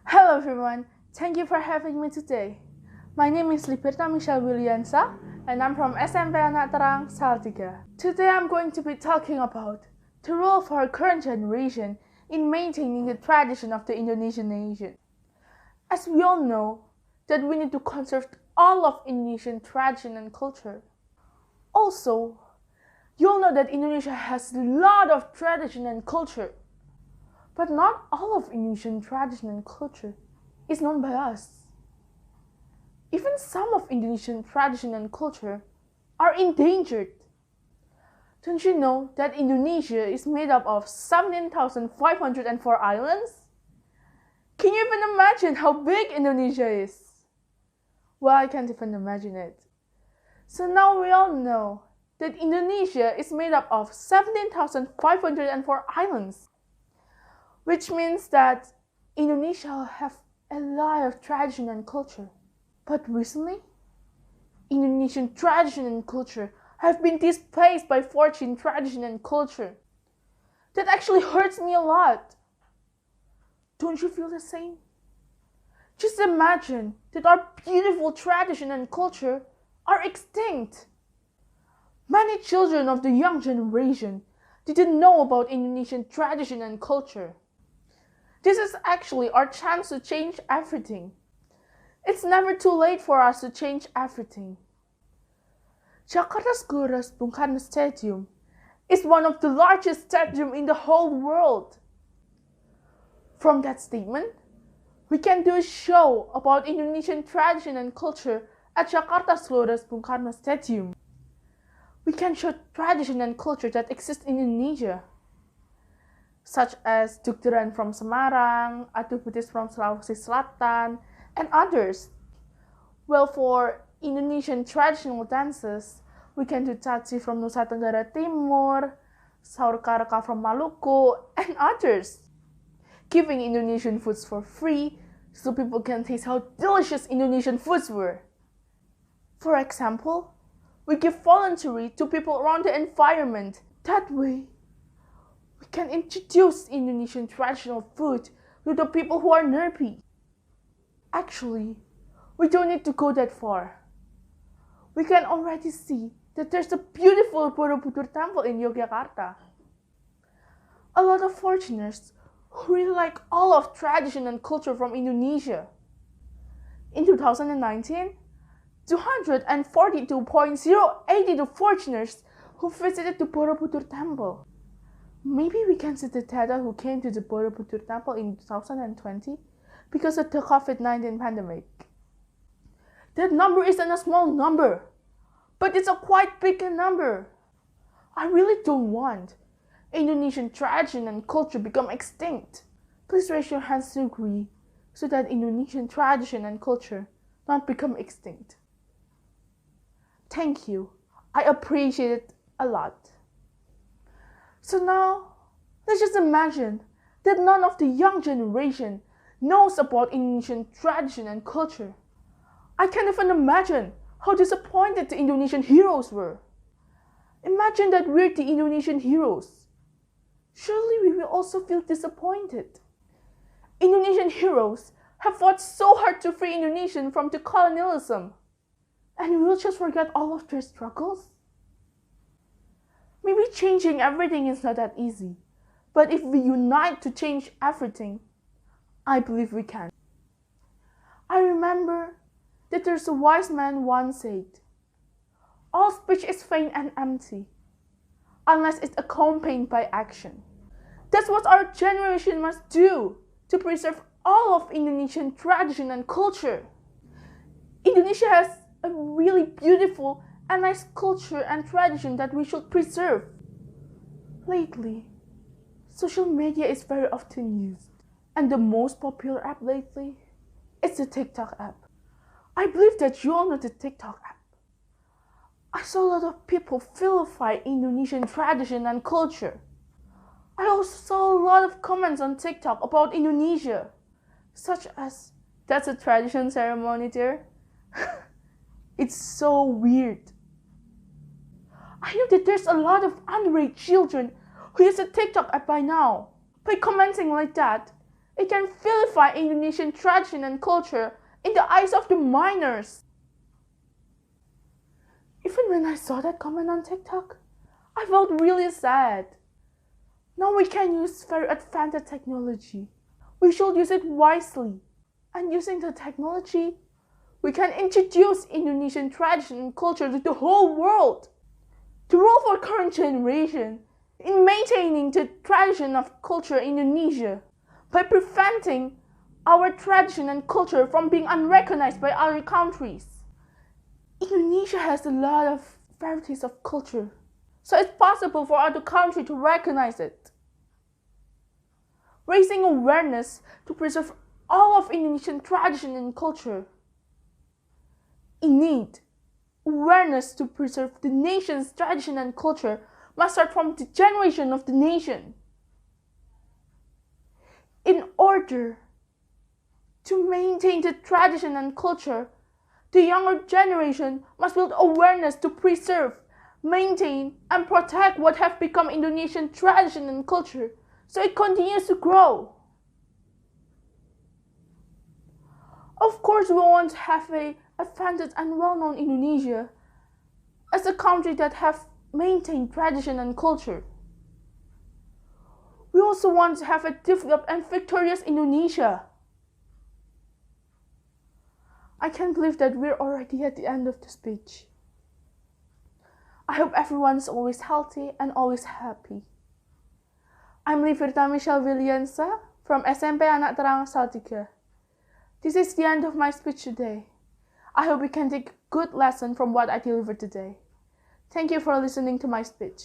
Hello everyone, thank you for having me today. My name is Libertha and I'm from SMP ANAK Terang, Salatiga. Today I'm going to be talking about the role of our current generation in maintaining the tradition of the Indonesian nation. As we all know, that we need to conserve all of Indonesian tradition and culture. Also, you all know that Indonesia has a lot of tradition and culture. But not all of Indonesian tradition and culture is known by us. Even some of Indonesian tradition and culture are endangered. Don't you know that Indonesia is made up of 17,504 islands? Can you even imagine how big Indonesia is? Well, I can't even imagine it. So now we all know that Indonesia is made up of 17,504 islands. Which means that Indonesia have a lot of tradition and culture. But recently, Indonesian tradition and culture have been displaced by foreign tradition and culture. That actually hurts me a lot. Don't you feel the same? Just imagine that our beautiful tradition and culture are extinct. Many children of the young generation didn't know about Indonesian tradition and culture. This is actually our chance to change everything. It's never too late for us to change everything. Jakarta's Gelora Bung Karno Stadium is one of the largest stadiums in the whole world. From that statement, we can do a show about Indonesian tradition and culture at Jakarta's Gelora Bung Karno Stadium. We can show tradition and culture that exist in Indonesia, such as Judul from Semarang, Adu Buddhis from Sulawesi Selatan, and others. Well, for Indonesian traditional dances, we can do Caci from Nusa Tenggara Timur, Saur Karaka from Maluku, and others. Giving Indonesian foods for free so people can taste how delicious Indonesian foods were. For example, we give voluntary to people around the environment. That way, we can introduce Indonesian traditional food to the people who are nerdy. Actually, we don't need to go that far. We can already see that there's a beautiful Borobudur temple in Yogyakarta. A lot of foreigners who really like all of tradition and culture from Indonesia. In 2019, 242.082 foreigners who visited the Borobudur temple. Maybe we can see the data who came to the Borobudur temple in 2020 because of the COVID-19 pandemic. That number isn't a small number, but it's a quite big number. I really don't want Indonesian tradition and culture become extinct. Please raise your hands to agree so that Indonesian tradition and culture not become extinct. Thank you. I appreciate it a lot. So now, let's just imagine that none of the young generation knows about Indonesian tradition and culture. I can't even imagine how disappointed the Indonesian heroes were. Imagine that we're the Indonesian heroes. Surely we will also feel disappointed. Indonesian heroes have fought so hard to free Indonesian from the colonialism. And we will just forget all of their struggles? Maybe changing everything is not that easy, but if we unite to change everything, I believe we can. I remember that there's a wise man once said, "All speech is vain and empty, unless it's accompanied by action." That's what our generation must do to preserve all of Indonesian tradition and culture. Indonesia has a really beautiful and nice culture and tradition that we should preserve. Lately, social media is very often used, and the most popular app lately is the TikTok app. I believe that you all know the TikTok app. I saw a lot of people vilify Indonesian tradition and culture. I also saw a lot of comments on TikTok about Indonesia, such as, "That's a tradition ceremony there." It's so weird. I know that there's a lot of underage children who use a TikTok app by now. By commenting like that, It can vilify Indonesian tradition and culture in the eyes of the minors. Even when I saw that comment on TikTok, I felt really sad. Now we can use very advanced technology. We should use it wisely. And using the technology, we can introduce Indonesian tradition and culture to the whole world. The role for current generation in maintaining the tradition of culture in Indonesia by preventing our tradition and culture from being unrecognized by other countries. Indonesia has a lot of varieties of culture, so it's possible for other countries to recognize it. Raising awareness to preserve all of Indonesian tradition and culture. Indeed, awareness to preserve the nation's tradition and culture must start from the generation of the nation. In order to maintain the tradition and culture, the younger generation must build awareness to preserve, maintain, and protect what have become Indonesian tradition and culture, so it continues to grow. Of course, we want to have a advanced and well-known Indonesia as a country that have maintained tradition and culture. We also want to have a developed and victorious Indonesia. I can't believe that we're already at the end of the speech. I hope everyone is always healthy and always happy. I'm Libertha from SMP ANAK TERANG Salatiga. This is the end of my speech today. I hope you can take a good lesson from what I delivered today. Thank you for listening to my speech.